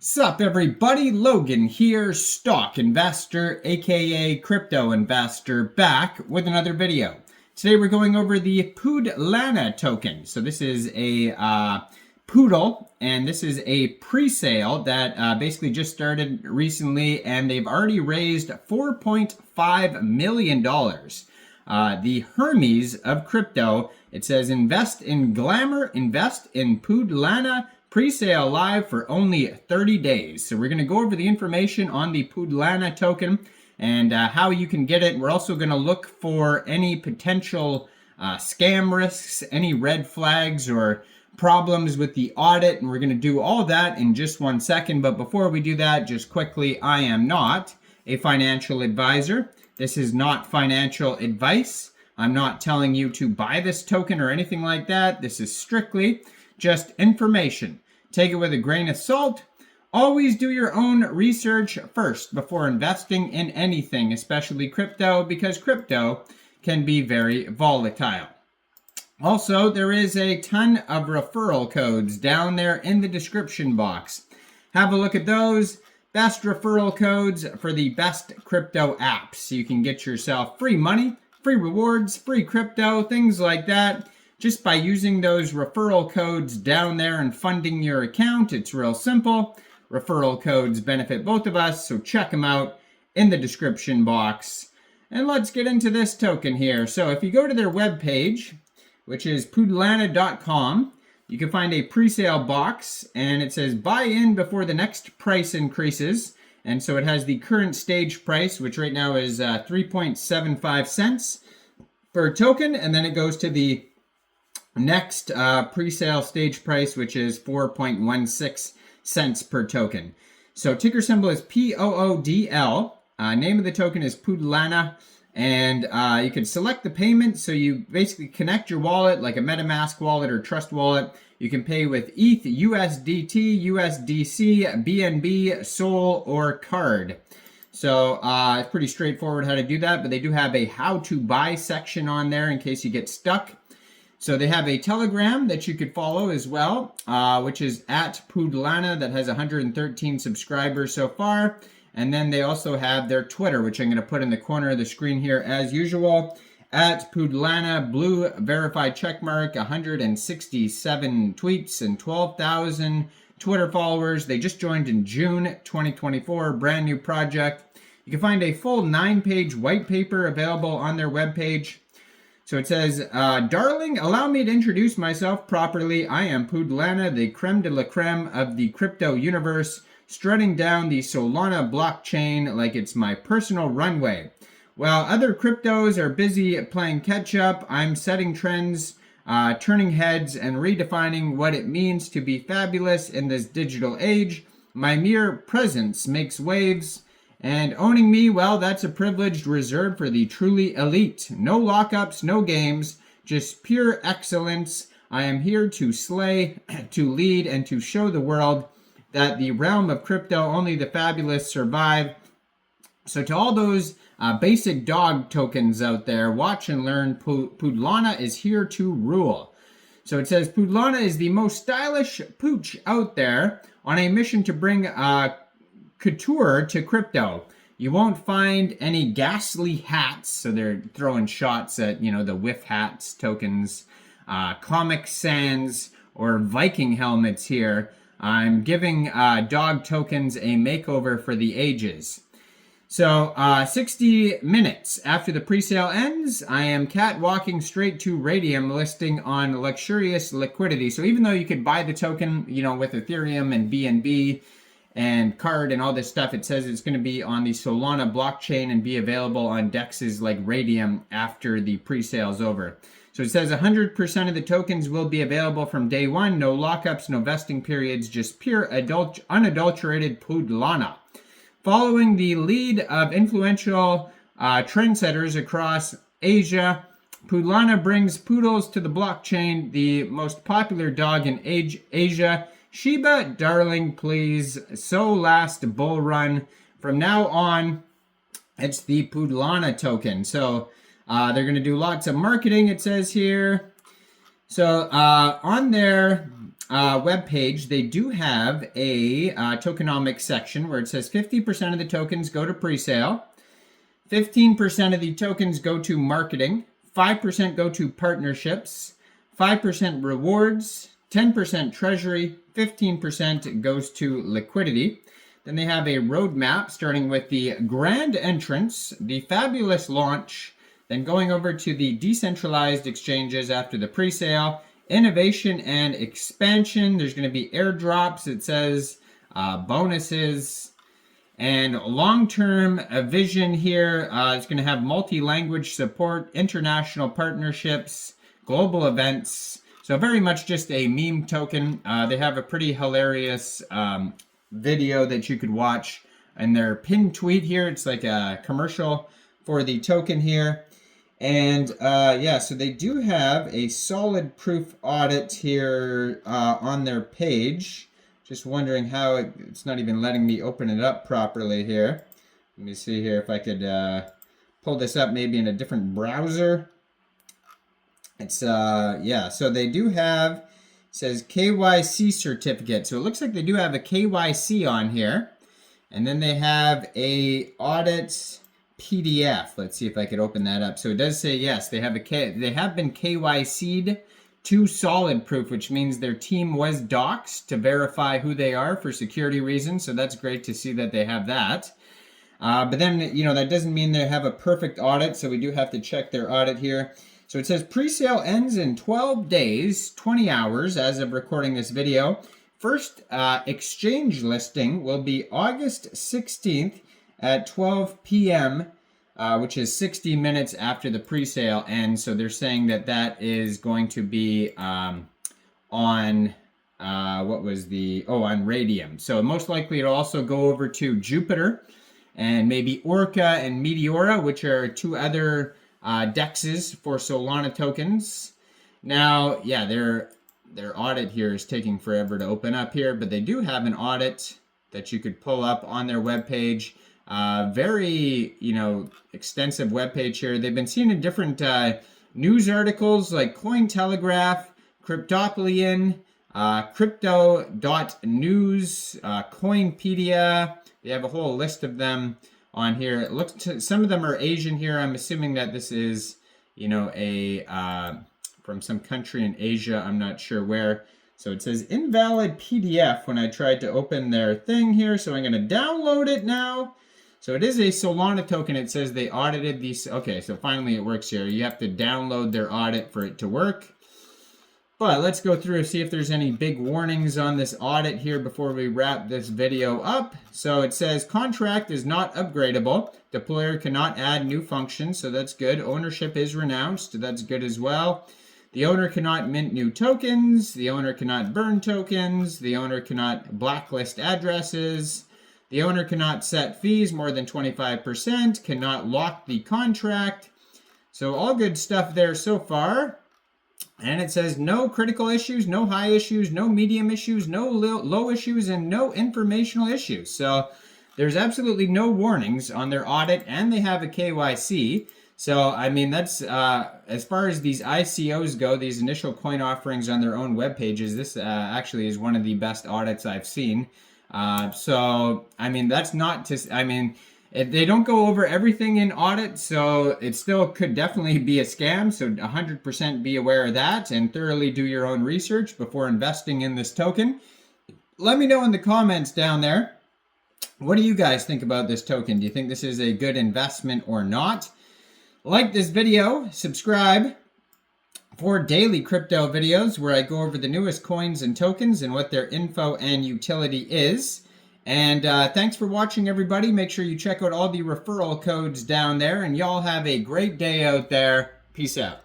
Sup everybody, Logan here, stock investor, aka crypto investor, back with another video. Today we're going over the Poodlana token. So this is a Poodle, and this is a pre-sale that basically just started recently, and they've already raised $4.5 million. The Hermes of crypto, it says invest in glamour, invest in Poodlana, pre-sale live for only 30 days. So we're going to go over the information on the Poodlana token and how you can get it. We're also going to look for any potential scam risks, any red flags or problems with the audit, and we're going to do all that in just 1 second. But before we do that, just quickly, I am not a financial advisor. This is not financial advice. I'm not telling you to buy this token or anything like that. This is strictly just information. Take it with a grain of salt. Always do your own research first before investing in anything, especially crypto, because crypto can be very volatile. Also, there is a ton of referral codes down there in the description box. Have a look at those. Best referral codes for the best crypto apps. So you can get yourself free money, free rewards, free crypto, things like that. Just by using those referral codes down there and funding your account. It's real simple. Referral codes benefit both of us, so check them out in the description box. And let's get into this token here. So if you go to their webpage, which is poodlana.com, you can find a pre-sale box, and it says buy in before the next price increases. And so it has the current stage price, which right now is 3.75 cents per token, and then it goes to the next pre-sale stage price, which is 4.16 cents per token. So ticker symbol is POODL. Name of the token is Poodlana. And you can select the payment. So you basically connect your wallet like a MetaMask wallet or Trust wallet. You can pay with ETH, USDT, USDC, BNB, Sol, or card. So it's pretty straightforward how to do that. But they do have a how to buy section on there in case you get stuck. So they have a Telegram that you could follow as well, which is at Poodlana, that has 113 subscribers so far. And then they also have their Twitter, which I'm going to put in the corner of the screen here as usual, at Poodlana, blue verified checkmark, 167 tweets and 12,000 Twitter followers. They just joined in June 2024, brand new project. You can find a full 9-page white paper available on their webpage. So it says, darling, allow me to introduce myself properly. I am Poodlana, the creme de la creme of the crypto universe, strutting down the Solana blockchain like it's my personal runway. While other cryptos are busy playing catch up, I'm setting trends, turning heads, and redefining what it means to be fabulous in this digital age. My mere presence makes waves. And owning me, well, that's a privilege reserved for the truly elite. No lockups, no games, just pure excellence. I am here to slay, to lead, and to show the world that the realm of crypto, only the fabulous survive. So to all those basic dog tokens out there, watch and learn. Poodlana is here to rule. So it says, Poodlana is the most stylish pooch out there on a mission to bring couture to crypto. You won't find any ghastly hats, so they're throwing shots at, the whiff hats tokens, Comic Sans, or Viking helmets here. I'm giving dog tokens a makeover for the ages. So 60 minutes after the pre-sale ends, I am catwalking straight to Radium, listing on luxurious liquidity. So even though you could buy the token, with Ethereum and BNB and card and all this stuff, it says it's going to be on the Solana blockchain and be available on dexes like Radium after the pre-sale is over. So it says 100% of the tokens will be available from day one. No lockups, no vesting periods, just pure unadulterated Poodlana. Following the lead of influential trendsetters across Asia, Poodlana brings poodles to the blockchain, the most popular dog in Asia. Shiba, darling, please. So last bull run. From now on, it's the Poodlana token. So they're going to do lots of marketing, it says here. So on their web page, they do have a tokenomics section where it says 50% of the tokens go to pre-sale, 15% of the tokens go to marketing, 5% go to partnerships, 5% rewards, 10% treasury, 15% goes to liquidity. Then they have a roadmap starting with the grand entrance, the fabulous launch, then going over to the decentralized exchanges after the pre-sale, innovation and expansion. There's going to be airdrops, it says, bonuses, and long-term vision here. It's going to have multi-language support, international partnerships, global events. So very much just a meme token. They have a pretty hilarious video that you could watch in their pinned tweet here. It's like a commercial for the token here. And yeah, so they do have a solid proof audit here on their page. Just wondering how it's not even letting me open it up properly here. Let me see here if I could pull this up maybe in a different browser. It's, yeah, so they do have, it says KYC certificate. So it looks like they do have a KYC on here. And then they have a audit PDF. Let's see if I could open that up. So it does say, yes, they have been KYC'd to solid proof, which means their team was doxed to verify who they are for security reasons. So that's great to see that they have that. But then, you know, that doesn't mean they have a perfect audit. So we do have to check their audit here. So it says pre-sale ends in 12 days, 20 hours as of recording this video. First exchange listing will be August 16th at 12 p.m., which is 60 minutes after the pre-sale ends. So they're saying that that is going to be on, what was the, on Radium. So most likely it'll also go over to Jupiter and maybe Orca and Meteora, which are two other dexes for Solana tokens. Now, yeah, their audit here is taking forever to open up here, but they do have an audit that you could pull up on their webpage. Very, you know, extensive webpage here. They've been seen in different news articles like Cointelegraph, Cryptopolian, Crypto.news, Coinpedia. They have a whole list of them on here. It looks to, some of them are Asian here. I'm assuming that this is, you know, a from some country in Asia. I'm not sure where. So it says invalid PDF when I tried to open their thing here. So I'm going to download it now. So it is a Solana token. It says they audited these. Okay, so finally it works here. You have to download their audit for it to work. But let's go through and see if there's any big warnings on this audit here before we wrap this video up. So it says contract is not upgradable. Deployer cannot add new functions, so that's good. Ownership is renounced, that's good as well. The owner cannot mint new tokens. The owner cannot burn tokens. The owner cannot blacklist addresses. The owner cannot set fees more than 25%, cannot lock the contract. So all good stuff there so far. And it says no critical issues, no high issues, no medium issues, no low issues, and no informational issues. So there's absolutely no warnings on their audit, and they have a KYC. So, I mean, that's, as far as these ICOs go, these initial coin offerings on their own web pages, this actually is one of the best audits I've seen. So, I mean, that's not to, I mean, they don't go over everything in audit, so it still could definitely be a scam. So 100% be aware of that and thoroughly do your own research before investing in this token. Let me know in the comments down there, what do you guys think about this token? Do you think this is a good investment or not? Like this video, subscribe for daily crypto videos where I go over the newest coins and tokens and what their info and utility is. And thanks for watching, everybody. Make sure you check out all the referral codes down there, and y'all have a great day out there. Peace out.